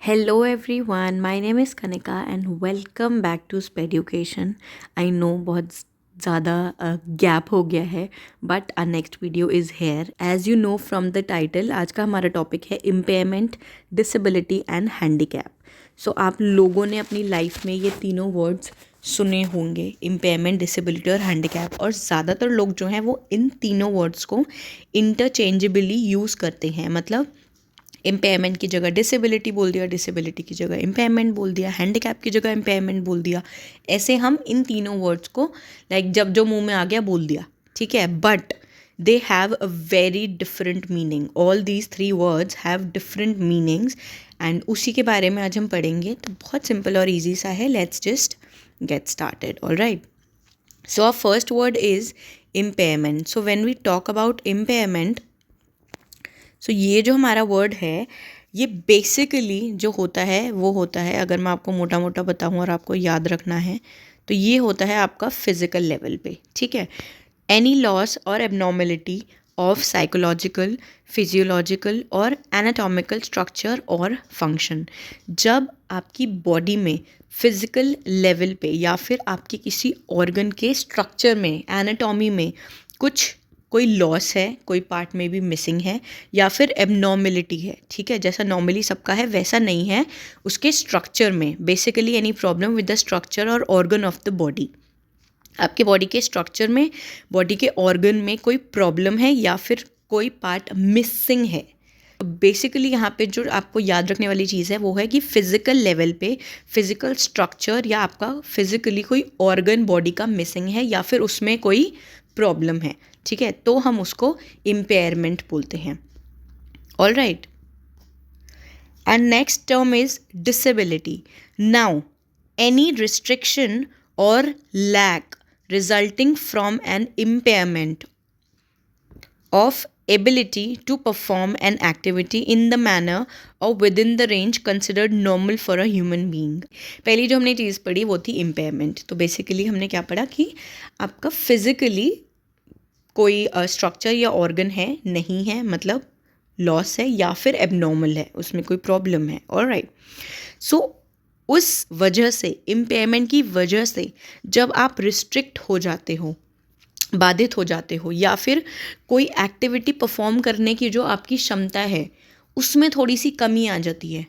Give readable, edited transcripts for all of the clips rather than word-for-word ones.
Hello everyone, my name is Kanika and welcome back to Speducation. I know बहुत ज़्यादा gap हो गया है but our next video is here. As you know from the title, आज का हमारा topic है impairment, disability and handicap. So आप लोगों ने अपनी लाइफ में ये तीनों वर्ड्स सुने होंगे, impairment, disability और handicap, और ज़्यादातर लोग जो हैं वो इन तीनों वर्ड्स को इंटरचेंजेबली यूज़ करते हैं. मतलब इम्पेयरमेंट की जगह डिसेबिलिटी बोल दिया, डिसेबिलिटी की जगह इम्पेयरमेंट बोल दिया, हैंडीकैप की जगह इम्पेयरमेंट बोल दिया. ऐसे हम इन तीनों वर्ड्स को जब जो मुंह में आ गया बोल दिया, ठीक है. But they have a very different meaning. All these three words have different meanings and उसी के बारे में आज हम पढ़ेंगे. तो बहुत सिंपल और ईजी सा है. Let's just get started. All right. So our first word is impairment. So when we talk about impairment, so ये जो हमारा वर्ड है ये बेसिकली जो होता है वो होता है, अगर मैं आपको मोटा मोटा बताऊँ और आपको याद रखना है तो ये होता है आपका फिजिकल लेवल पे, ठीक है. एनी लॉस और एबनॉर्मेलिटी ऑफ साइकोलॉजिकल, फिजियोलॉजिकल और एनाटॉमिकल स्ट्रक्चर और फंक्शन. जब आपकी बॉडी में फिजिकल लेवल पे या फिर आपके किसी ऑर्गन के स्ट्रक्चर में, एनाटॉमी में कोई लॉस है, कोई पार्ट में भी मिसिंग है या फिर एबनॉर्मेलिटी है, ठीक है, जैसा नॉर्मली सबका है वैसा नहीं है, उसके स्ट्रक्चर में, basically any problem with the structure और ऑर्गन ऑफ द बॉडी. आपके बॉडी के स्ट्रक्चर में, बॉडी के ऑर्गन में कोई प्रॉब्लम है या फिर कोई पार्ट मिसिंग है. बेसिकली यहाँ पे जो आपको याद रखने वाली चीज़ है वो है कि फिजिकल लेवल पे फिजिकल स्ट्रक्चर या आपका फिजिकली कोई ऑर्गन बॉडी का मिसिंग है या फिर उसमें कोई प्रॉब्लम है, ठीक है, तो हम उसको इम्पेयरमेंट बोलते हैं. All right. And next term is disability. Now any restriction और lack resulting from an impairment of ability to perform an activity in the manner or within the range considered normal for a human being. पहली जो हमने चीज़ पढ़ी वो थी impairment. तो basically हमने क्या पढ़ा कि आपका फिजिकली कोई स्ट्रक्चर या ऑर्गन है, नहीं है, मतलब लॉस है या फिर एबनॉर्मल है, उसमें कोई प्रॉब्लम है. ऑलराइट. सो उस वजह से, इम्पेयरमेंट की वजह से जब आप रिस्ट्रिक्ट हो जाते हो, बाधित हो जाते हो या फिर कोई एक्टिविटी परफॉर्म करने की जो आपकी क्षमता है उसमें थोड़ी सी कमी आ जाती है,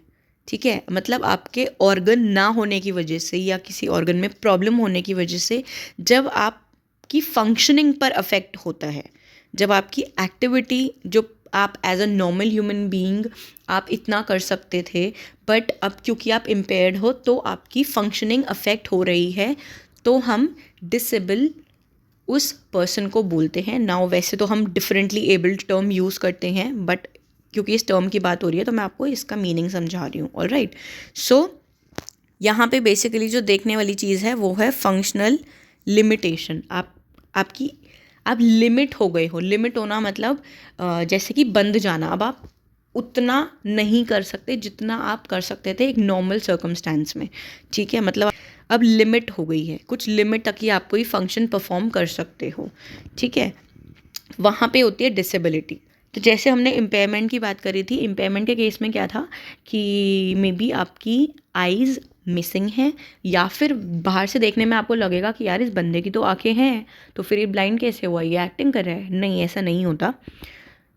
ठीक है, मतलब आपके ऑर्गन ना होने की वजह से या किसी ऑर्गन में प्रॉब्लम होने की वजह से जब आपकी फंक्शनिंग पर अफेक्ट होता है, जब आपकी एक्टिविटी जो आप as a normal human being आप इतना कर सकते थे बट अब क्योंकि आप इम्पेयर्ड हो तो आपकी फंक्शनिंग अफेक्ट हो रही है, तो हम डिसेबल उस पर्सन को बोलते हैं. नाउ वैसे तो हम डिफरेंटली एबल्ड टर्म यूज़ करते हैं बट क्योंकि इस टर्म की बात हो रही है तो मैं आपको इसका मीनिंग समझा रही हूँ. All right. सो यहाँ पे बेसिकली जो देखने वाली चीज़ है वो है फंक्शनल लिमिटेशन. आप लिमिट हो गए हो. लिमिट होना मतलब जैसे कि बंद जाना. अब आप उतना नहीं कर सकते जितना आप कर सकते थे एक नॉर्मल सर्कमस्टेंस में, ठीक है, मतलब अब लिमिट हो गई है, कुछ लिमिट तक ही आप कोई फंक्शन परफॉर्म कर सकते हो, ठीक है. वहाँ पे होती है डिसेबिलिटी. तो जैसे हमने इम्पेयरमेंट की बात करी थी, इम्पेयरमेंट के केस में क्या था कि मे बी आपकी आइज़ मिसिंग है या फिर बाहर से देखने में आपको लगेगा कि यार इस बंदे की तो आंखें हैं तो फिर ये ब्लाइंड कैसे हुआ, ये एक्टिंग कर रहा है. नहीं, ऐसा नहीं होता.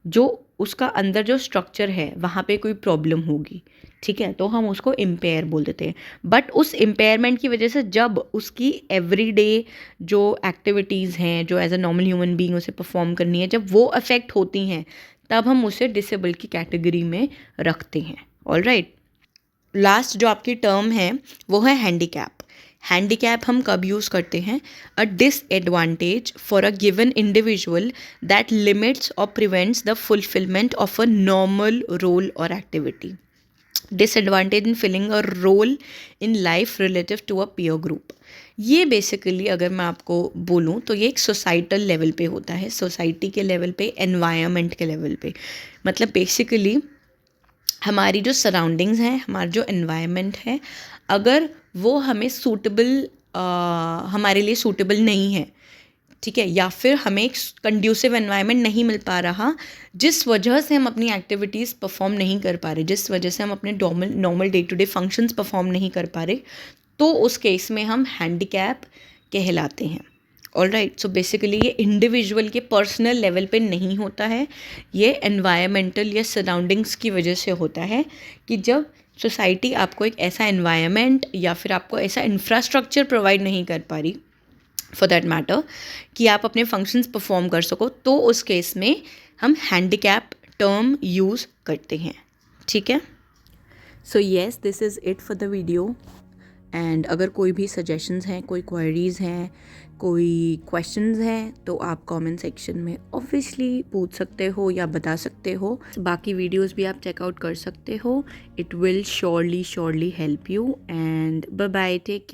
जो उसका अंदर जो स्ट्रक्चर है वहाँ पे कोई प्रॉब्लम होगी, ठीक है, तो हम उसको इम्पेयर बोल देते हैं. बट उस इम्पेयरमेंट की वजह से जब उसकी एवरीडे जो एक्टिविटीज़ हैं जो as a normal human being उसे परफॉर्म करनी है, जब वो अफेक्ट होती हैं तब हम उसे डिसेबल की कैटेगरी में रखते हैं. All right. लास्ट जो आपकी टर्म है वो है हैंडीकैप. हैंडीकैप हम कब यूज़ करते हैं? A disadvantage for a given individual that limits और prevents the fulfillment of a normal role और activity. Disadvantage in filling a role in life relative to a peer group. ये basically अगर मैं आपको बोलूँ तो ये एक सोसाइटल लेवल पे होता है, सोसाइटी के लेवल पे, एनवायरनमेंट के लेवल पे. मतलब बेसिकली हमारी जो सराउंडिंग्स हैं, हमारा जो एनवायरनमेंट है, अगर वो हमें सूटेबल, हमारे लिए सूटेबल नहीं है, ठीक है, या फिर हमें एक कंड्यूसिव एनवायरनमेंट नहीं मिल पा रहा, जिस वजह से हम अपनी एक्टिविटीज़ परफॉर्म नहीं कर पा रहे, जिस वजह से हम अपने normal day to day functions perform नहीं कर पा रहे, तो उस केस में हम हैंडीकैप कहलाते हैं। ऑलराइट, सो बेसिकली ये इंडिविजुअल के पर्सनल लेवल पे नहीं होता है, ये एनवायरमेंटल या सराउंडिंग्स की वजह से होता है कि जब सोसाइटी आपको एक ऐसा एनवायरनमेंट या फिर आपको ऐसा इंफ्रास्ट्रक्चर प्रोवाइड नहीं कर पा रही फॉर दैट मैटर कि आप अपने फंक्शंस परफॉर्म कर सको, तो उस केस में हम हैंडीकैप टर्म यूज़ करते हैं। ठीक है, so yes, this is it for the video. And अगर कोई भी सजेशंस हैं, कोई क्वेरीज़ हैं, कोई क्वेश्चंस हैं, तो आप कमेंट सेक्शन में ऑब्वियसली पूछ सकते हो या बता सकते हो। बाकी वीडियोस भी आप चेकआउट कर सकते हो। It will surely help you. And bye bye, take care.